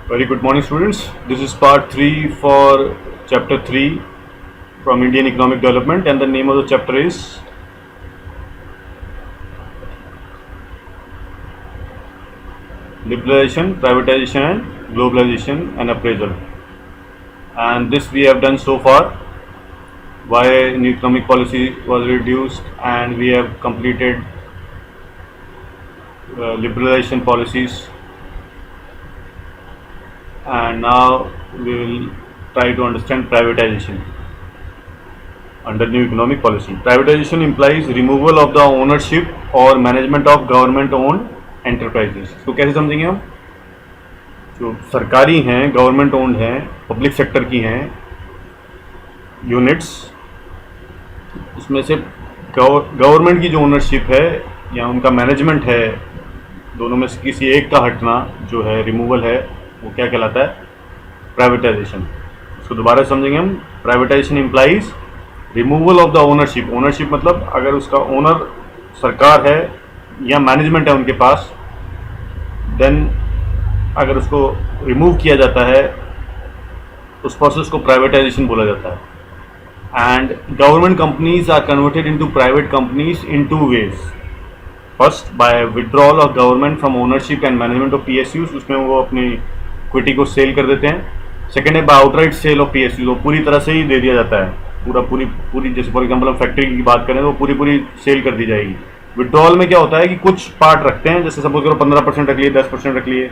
Very good morning, students. This is part 3 for chapter 3 from Indian Economic Development, and the name of the chapter is Liberalization, Privatization, and Globalization and Appraisal. And this we have done so far. Why new economic policy was reduced, and we have completed liberalization policies, and now we will try to understand privatization under new economic policy. Privatization implies removal of the ownership or management of government owned enterprises. तो कैसे समझेंगे हम? जो सरकारी हैं, government owned हैं, public sector की हैं यूनिट्स, उसमें से गवर्नमेंट की जो ओनरशिप है या उनका मैनेजमेंट है, दोनों में से किसी एक का हटना जो है, रिमूवल है, वो क्या कहलाता है? प्राइवेटाइजेशन. इसको दोबारा समझेंगे हम. Privatisation implies removal of the ownership. Ownership मतलब अगर उसका ओनर सरकार है या मैनेजमेंट है उनके पास, देन अगर उसको रिमूव किया जाता है उस प्रोसेस को प्राइवेटाइजेशन बोला जाता है. And government companies are converted into private companies in two ways. First by withdrawal of government from ownership and management of PSUs, उसमें वो अपनी इक्विटी को सेल कर देते हैं. सेकेंड है by outright sale of PSUs, वो पूरी तरह से ही दे दिया जाता है, पूरी जैसे फॉर एग्जाम्पल हम फैक्ट्री की बात करें तो पूरी सेल कर दी जाएगी. विड्रॉल में क्या होता है कि कुछ पार्ट रखते हैं, जैसे सपोज करो 15% रख लिए, 10% रख लिए,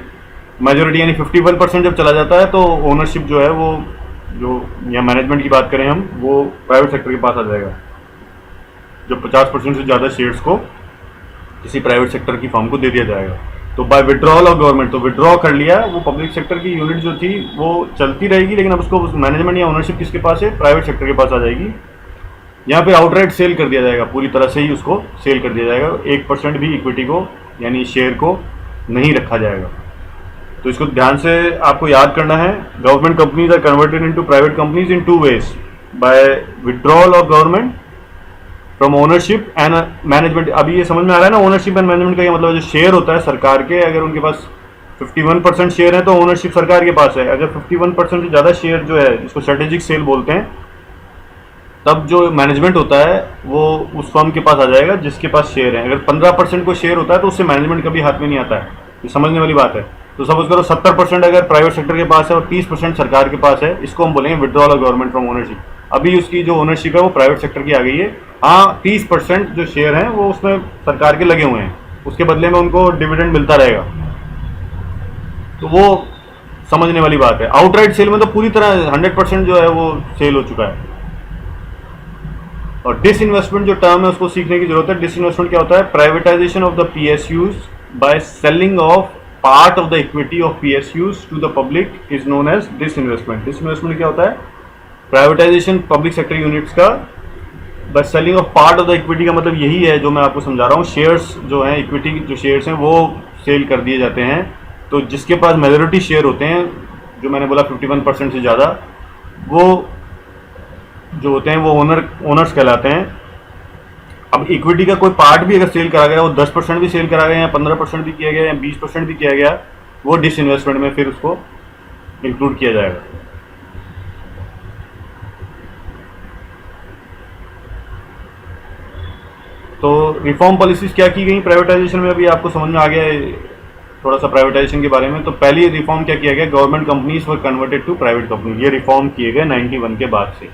मेजोरिटी यानी 51% जब चला जाता है तो ओनरशिप जो है वो, जो या मैनेजमेंट की बात करें हम, वो प्राइवेट सेक्टर के पास आ जाएगा. जब 50% से ज़्यादा शेयर्स को किसी प्राइवेट सेक्टर की फर्म को दे दिया जाएगा. तो बाय विड्रॉल ऑफ गवर्नमेंट, तो विड्रॉ कर लिया, वो पब्लिक सेक्टर की यूनिट जो थी वो चलती रहेगी, लेकिन अब उसको मैनेजमेंट या ओनरशिप किसके पास है? प्राइवेट सेक्टर के पास आ जाएगी. यहाँ पे आउटराइट सेल कर दिया जाएगा, पूरी तरह से ही उसको सेल कर दिया जाएगा. 1% भी इक्विटी को यानी शेयर को नहीं रखा जाएगा. तो इसको ध्यान से आपको याद करना है. Government companies are converted into private companies in two ways, by withdrawal of government from ownership and management. अभी ये समझ में आ रहा है ना, ओनरशिप एंड मैनेजमेंट का ये मतलब, जो शेयर होता है सरकार के, अगर उनके पास 51% शेयर है तो ओनरशिप सरकार के पास है. अगर 51% से ज़्यादा शेयर जो है, जिसको स्ट्रेटेजिक सेल बोलते हैं, तब जो मैनेजमेंट होता है वो उस फर्म के पास आ जाएगा जिसके पास शेयर है. अगर 15% को शेयर होता है तो उससे मैनेजमेंट कभी हाथ में नहीं आता है. ये समझने वाली बात है. तो सपोज करो 70% अगर प्राइवेट सेक्टर के पास है और 30% सरकार के पास है, इसको हम बोलेंगे withdrawal of government from ownership. अभी उसकी जो ओनरशिप है वो प्राइवेट सेक्टर की आ गई है. हाँ, 30% जो शेयर हैं वो उसमें सरकार के लगे हुए हैं, उसके बदले में उनको डिविडेंड मिलता रहेगा. तो वो समझने वाली बात है. आउटराइट सेल में तो पूरी तरह 100% जो है वो सेल हो चुका है. और डिसइन्वेस्टमेंट जो टर्म है उसको सीखने की जरूरत है. डिसइन्वेस्टमेंट क्या होता है? Privatisation of the PSUs by selling off part of the equity of PSUs to the public is known as disinvestment. Disinvestment क्या होता है? प्राइवेटाइजेशन पब्लिक सेक्टर यूनिट्स का by selling off part of the equity का मतलब यही है जो मैं आपको समझा रहा हूँ. शेयर्स जो हैं, इक्विटी जो शेयर्स हैं वो सेल कर दिए जाते हैं. तो जिसके पास मेजोरिटी शेयर होते हैं, जो मैंने बोला 51% से ज़्यादा, वो जो होते हैं वो ओनर्स कहलाते हैं. अब इक्विटी का कोई पार्ट भी अगर सेल करा गया, वो 10% भी सेल करा गया या 15% भी किया गया या 20% भी किया गया, वो डिसइन्वेस्टमेंट में फिर उसको इंक्लूड किया जाएगा. तो रिफॉर्म पॉलिसीज क्या की गई प्राइवेटाइजेशन में, अभी आपको समझ में आ गया है थोड़ा सा प्राइवेटाइजेशन के बारे में. तो पहली रिफॉर्म क्या किया गया? Government companies were converted to private company. ये रिफॉर्म किए गए 91 के बाद से.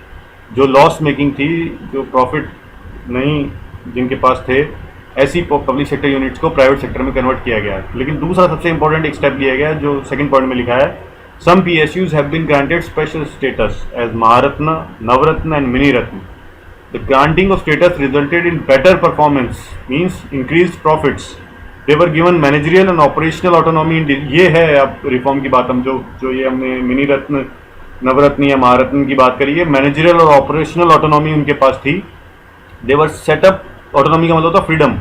जो लॉस मेकिंग थी, जो प्रॉफिट नहीं जिनके पास थे, ऐसी पब्लिक सेक्टर यूनिट्स को प्राइवेट सेक्टर में कन्वर्ट किया गया. लेकिन दूसरा सबसे इंपॉर्टेंट एक स्टेप लिया गया जो सेकंड पॉइंट में लिखा है. Some PSUs have been granted special status as Maharatna, Navratna and mini Ratna. The granting of status resulted in better performance, means increase profits. They were given managerial and operational autonomy. ये है अब reform की बात. हम जो ये हमने मिनी रत्न, नवरत्न या महारत्न की बात करी है, मैनेजरियल और ऑपरेशनल ऑटोनॉमी उनके पास थी. दे वर सेटअप. ऑटोनॉमी का मतलब होता है फ्रीडम.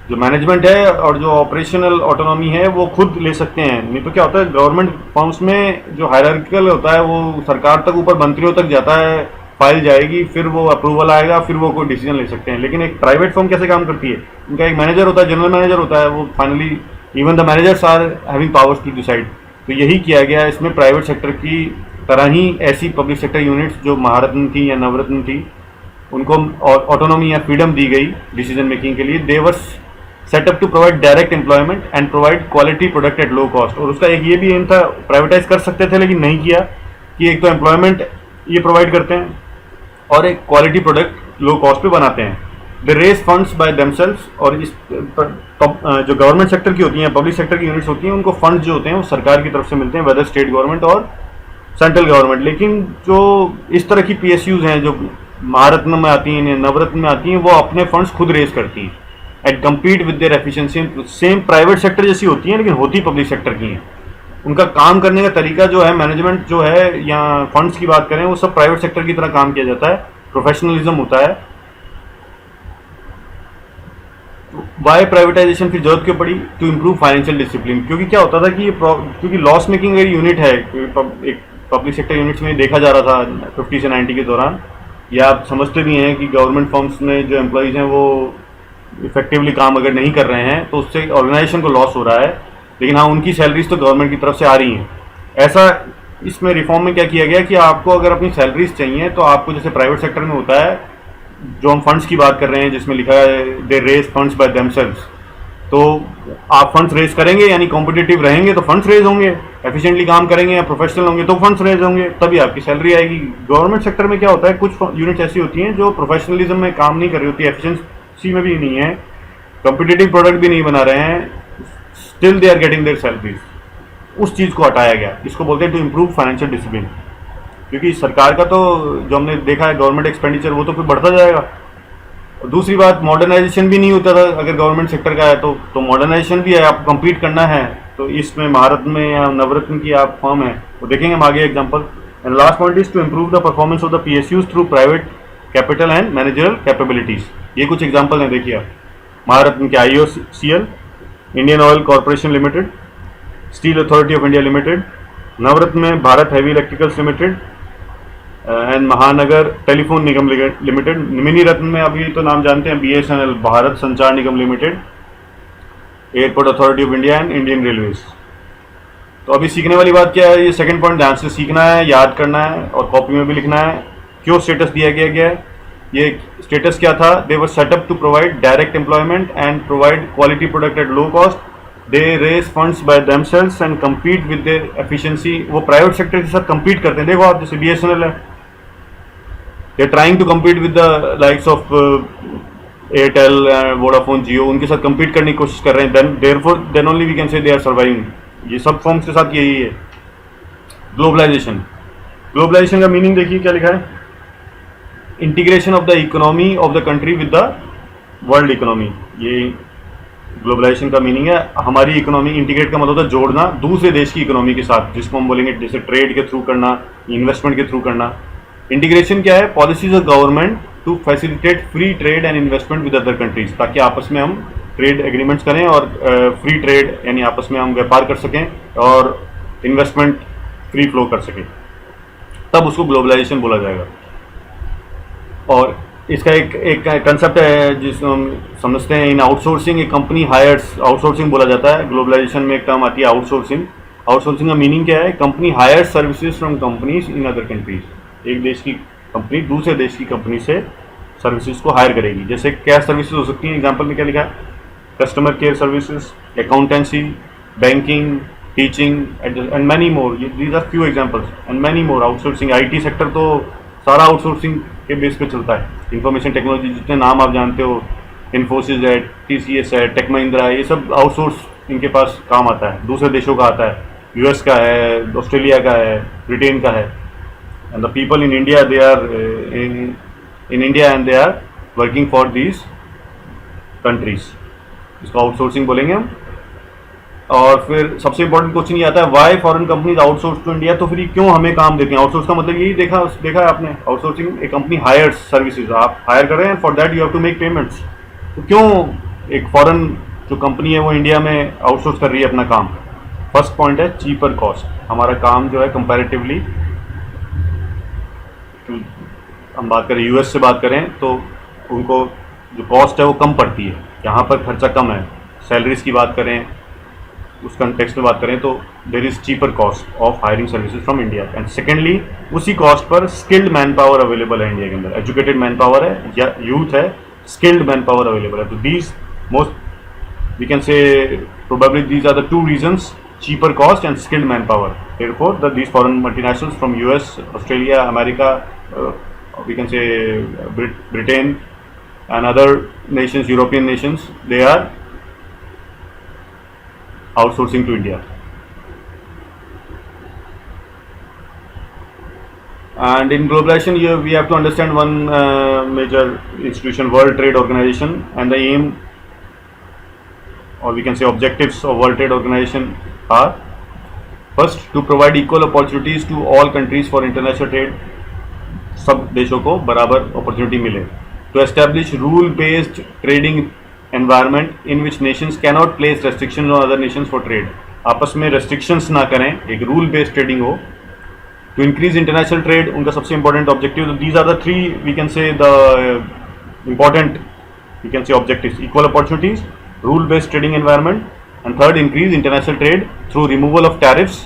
जो मैनेजमेंट है और जो ऑपरेशनल ऑटोनॉमी है वो खुद ले सकते हैं. नहीं तो क्या होता है, गवर्नमेंट फर्म्स में जो हायरार्किकल होता है वो सरकार तक, ऊपर मंत्रियों तक जाता है, फाइल जाएगी, फिर वो अप्रूवल आएगा, फिर वो कोई डिसीजन ले सकते हैं. लेकिन एक प्राइवेट फर्म कैसे काम करती है? उनका एक मैनेजर होता है, जनरल मैनेजर होता है, वो finally even the managers are having powers to decide. तो यही किया गया इसमें, प्राइवेट सेक्टर की तरह ही ऐसी पब्लिक सेक्टर यूनिट्स जो महारत्न थी या नवरत्न थी उनको ऑटोनॉमी या फ्रीडम दी गई डिसीजन मेकिंग के लिए। They were set up to provide direct employment and provide quality product at low cost. और उसका एक ये भी एम था, प्राइवेटाइज कर सकते थे लेकिन नहीं किया, कि एक तो एम्प्लॉयमेंट ये प्रोवाइड करते हैं और एक क्वालिटी प्रोडक्ट लो कॉस्ट पे बनाते हैं। दे रेज फंड्स बाय देमसेल्व्स, और इस जो गवर्नमेंट सेक्टर की होती हैं, पब्लिक सेक्टर की यूनिट्स होती हैं, उनको फंड्स जो होते हैं वो सरकार की तरफ से मिलते हैं, वेदर स्टेट गवर्नमेंट और सेंट्रल गवर्नमेंट। लेकिन जो इस तरह की पीएसयूज हैं जो महारत्न में आती हैं, नवरत्न में आती हैं, वो अपने फंड्स खुद रेज करती हैं and compete with their efficiency. Same private sector जैसी होती हैं लेकिन होती पब्लिक सेक्टर की हैं। उनका काम करने का तरीका जो है, मैनेजमेंट जो है या फंड्स की बात करें, वो सब प्राइवेट सेक्टर की तरह काम किया जाता है, प्रोफेशनलिज्म होता है। बाय प्राइवेटाइजेशन की जरूरत क्यों पड़ी? To improve financial discipline. क्योंकि क्या होता था कि ये क्योंकि लॉस मेकिंग यूनिट है, एक पब्लिक सेक्टर यूनिट्स में देखा जा रहा था 50 से 90 के दौरान, या आप समझते भी हैं कि गवर्नमेंट फर्म्स में जो एम्प्लॉयज़ हैं वो इफेक्टिवली काम अगर नहीं कर रहे हैं तो उससे ऑर्गेनाइजेशन को लॉस हो रहा है, लेकिन हाँ उनकी सैलरीज तो गवर्नमेंट की तरफ से आ रही हैं। ऐसा इसमें रिफॉर्म में क्या किया गया कि आपको अगर अपनी सैलरीज चाहिए तो आपको, जैसे प्राइवेट सेक्टर में होता है, जो हम फंड्स की बात कर रहे हैं जिसमें लिखा है दे रेज फंड्स बाय देमसेल्व्स, तो आप फंड्स रेज करेंगे यानी कॉम्पिटिटिव रहेंगे तो फंड्स रेज होंगे, एफिशिएंटली काम करेंगे या प्रोफेशनल होंगे तो फंड्स रेज होंगे, तभी आपकी सैलरी आएगी। गवर्नमेंट सेक्टर में क्या होता है, कुछ यूनिट्स ऐसी होती हैं जो प्रोफेशनलिज्म में काम नहीं कर रही होती, एफिशिएंसी में भी नहीं है, कॉम्पिटिटिव प्रोडक्ट भी नहीं बना रहे हैं, still they are getting their salaries. उस चीज़ को हटाया गया, इसको बोलते हैं टू इम्प्रूव फाइनेंशियल डिसिप्लिन। क्योंकि सरकार का तो जो हमने देखा है गवर्नमेंट एक्सपेंडिचर वो तो फिर बढ़ता जाएगा। और दूसरी बात, मॉडर्नाइजेशन भी नहीं होता था अगर गवर्नमेंट सेक्टर का है तो मॉडर्नाइजेशन भी है, आपको कम्पीट करना है। तो इसमें महारत्न में या नवरत्न की आप फॉर्म है वो देखेंगे हम आगे example. And last point is to improve the performance of the PSUs through private capital and managerial capabilities. ये कुछ एग्जाम्पल हैं, देखिए आप। महारत्न के IOCL, Indian oil corporation limited, steel authority of India limited, Navratna में Bharat heavy electricals limited and Mahanagar telephone Nigam limited. Mini Ratna में अभी तो नाम जानते हैं BSNL, Bharat Sanchar Nigam limited, airport authority of India and Indian railways. तो अभी सीखने वाली बात क्या है, ये सेकंड पॉइंट ध्यान से सीखना है, याद करना है और कॉपी में भी लिखना है। क्यों स्टेटस दिया गया है? ये स्टेटस क्या था? They were set up to provide direct employment and provide quality product at low cost. They raise funds by themselves and compete with their efficiency. वो प्राइवेट सेक्टर के साथ कम्पीट करते हैं। देखो आप, जैसे BSNL है, they are trying to compete with the likes of Airtel, Vodafone, Jio, उनके साथ कम्पीट करने की कोशिश कर रहे हैं। देन ओनली वी कैन से दे आर सर्वाइविंग। ये सब फॉर्म्स के साथ यही है। ग्लोबलाइजेशन, ग्लोबलाइजेशन का मीनिंग देखिए क्या लिखा है, integration of the economy of the country with the world economy. ये ग्लोबलाइजेशन का मीनिंग है। हमारी इकोनॉमी, इंटीग्रेट का मतलब होता है जोड़ना दूसरे देश की इकोनॉमी के साथ, जिसको हम बोलेंगे जैसे ट्रेड के थ्रू करना, इन्वेस्टमेंट के थ्रू करना। इंटीग्रेशन क्या है? Policies of government to facilitate free trade and investment with other countries, ताकि आपस में हम ट्रेड एग्रीमेंट्स करें और फ्री ट्रेड यानी आपस में हम व्यापार कर सकें और इन्वेस्टमेंट फ्री फ्लो कर सकें, तब उसको ग्लोबलाइजेशन बोला जाएगा। और इसका एक कंसेप्ट है जिसको हम समझते हैं इन आउटसोर्सिंग। एक कंपनी हायर्स, आउटसोर्सिंग बोला जाता है। ग्लोबलाइजेशन में एक टर्म आती है आउटसोर्सिंग। आउटसोर्सिंग का मीनिंग क्या है? Company hires services from companies in other countries. एक देश की कंपनी दूसरे देश की कंपनी से सर्विसेज को हायर करेगी। जैसे क्या सर्विसेज हो सकती हैं? एग्जाम्पल में क्या लिखा है? Customer care services, accountancy, banking, teaching and many more. These are few examples and many more. Outsourcing, IT sector तो सारा आउटसोर्सिंग के बेस पे चलता है। इंफॉर्मेशन टेक्नोलॉजी, जितने नाम आप जानते हो, इन्फोसिस है, TCS है, टेक महिंद्रा है, ये सब आउटसोर्स इनके पास काम आता है, दूसरे देशों का आता है। US का है, ऑस्ट्रेलिया का है, ब्रिटेन का है। And the people in India, they are in India and they are working for these countries. इसको आउटसोर्सिंग बोलेंगे हम। और फिर सबसे इंपॉर्टेंट क्वेश्चन ये आता है, why foreign companies outsource to India? तो फिर क्यों हमें काम देते हैं? आउटसोर्स का मतलब यही देखा है आपने, आउटसोर्सिंग। एक कंपनी हायर्स सर्विसेज, आप हायर कर रहे हैं, for that you have to make payments. तो क्यों एक फॉरेन जो कंपनी है वो इंडिया में आउटसोर्स कर रही है अपना काम? फर्स्ट पॉइंट है चीपर कॉस्ट। हमारा काम जो है कंपैरेटिवली, हम बात करें US से बात करें तो उनको जो कॉस्ट है वो कम पड़ती है, यहाँ पर खर्चा कम है। सैलरीज की बात करें, उस कंटेक्स्ट में बात करें तो there is cheaper cost of hiring services from India, and secondly उसी कॉस्ट पर स्किल्ड मैन पावर अवेलेबल है इंडिया के अंदर, एजुकेटेड मैन पावर है या यूथ है, स्किल्ड मैन पावर अवेलेबल है. तो these most we can say probably these are the two reasons, cheaper cost and skilled manpower. Therefore, these foreign multinationals from US, Australia, America, we can say Britain and other nations, European nations, they are outsourcing to India. And in globalization, we have to understand one major institution, World Trade Organization, and the aim, or we can say objectives of World Trade Organization are: first, to provide equal opportunities to all countries for international trade, सब देशों को बराबर opportunity मिले. To establish rule-based trading environment in which nations cannot place restrictions on other nations for trade. आपस में restrictions ना करें, एक rule-based trading हो. To increase international trade, उनका सबसे important objective. These are the three, we can say, the important, we can say, objectives: equal opportunities, rule-based trading environment, and third, increase international trade through removal of tariffs,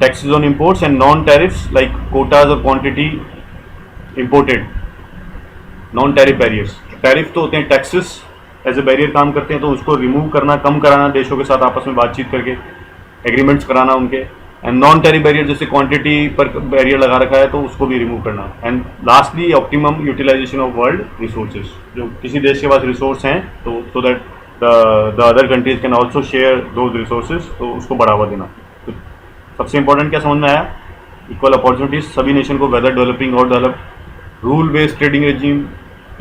taxes on imports, and non-tariffs like quotas or quantity imported, non-tariff barriers. Tariff तो होते हैं, taxes as a barrier काम करते हैं, तो उसको remove करना, कम कराना, देशों के साथ आपस में बातचीत करके एग्रीमेंट्स कराना उनके. एंड नॉन टैरिफ बैरियर, जैसे क्वांटिटी पर बैरियर लगा रखा है तो उसको भी रिमूव करना. And lastly, optimum utilisation of world resources. जो किसी देश के पास रिसोर्स हैं तो so that the other countries can also share those resources, तो उसको बढ़ावा देना. तो सबसे इंपॉर्टेंट क्या समझ में आया? इक्वल अपॉर्चुनिटीज सभी नेशन को, वेदर डेवलपिंग और develop. Rule based trading regime,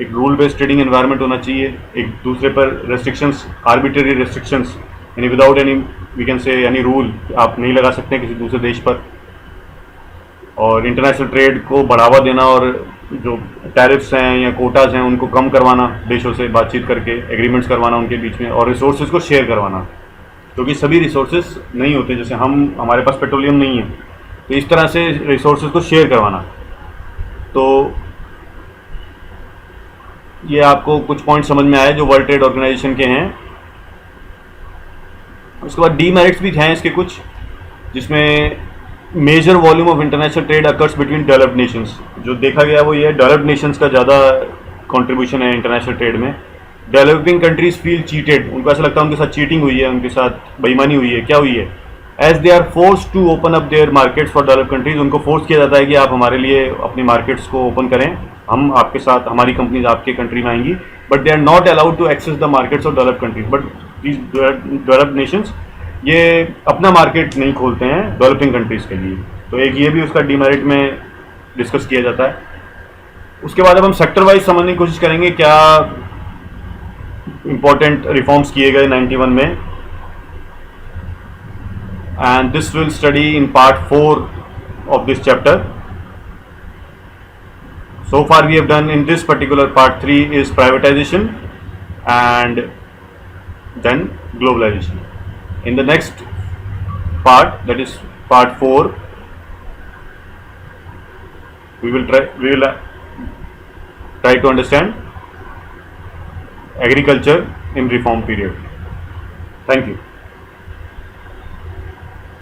एक रूल बेस्ड ट्रेडिंग एनवायरनमेंट होना चाहिए. एक दूसरे पर रेस्ट्रिक्शंस, आर्बिट्ररी रेस्ट्रिक्शंस, यानी without any, we can say, यानी रूल आप नहीं लगा सकते किसी दूसरे देश पर. और इंटरनेशनल ट्रेड को बढ़ावा देना, और जो टैरिफ्स हैं या कोटाज हैं उनको कम करवाना, देशों से बातचीत करके एग्रीमेंट्स करवाना उनके बीच में, और रिसोर्सेज को शेयर करवाना, क्योंकि सभी रिसोर्सेज नहीं होते. जैसे हमारे पास पेट्रोलियम नहीं है, तो इस तरह से रिसोर्सेज को शेयर करवाना. तो ये आपको कुछ पॉइंट समझ में आए जो वर्ल्ड ट्रेड ऑर्गेनाइजेशन के हैं. उसके बाद डीमेरिट्स भी हैं इसके कुछ, जिसमें major volume of international trade occurs between developed nations. जो देखा गया वो ये है, डेवलप्ड नेशंस का ज़्यादा कंट्रीब्यूशन है इंटरनेशनल ट्रेड में. डेवलपिंग कंट्रीज फील चीटेड, उनको ऐसा लगता है उनके साथ चीटिंग हुई है, उनके साथ बेईमानी हुई है. क्या हुई है? As they are force to open up their markets for develop countries, उनको फोर्स किया जाता है कि आप हमारे लिए अपनी मार्केट्स को ओपन करें, हम आपके साथ, हमारी कंपनीज आपके कंट्री में आएंगी. But they are not allowed to access the markets of develop countries. But these developed nations ये अपना मार्केट नहीं खोलते हैं डेवलपिंग कंट्रीज के लिए. तो एक ये भी उसका डीमेरिट में डिस्कस किया जाता है. उसके बाद अब हम सेक्टर वाइज समझने की कोशिश करेंगे क्या इंपॉर्टेंट रिफॉर्म्स किए गए 91 में. And this will study in part 4 of this chapter. So far we have done in this particular part 3 is privatization and then globalization. In the next part, that is part 4, we will try to understand agriculture in reform period. Thank you.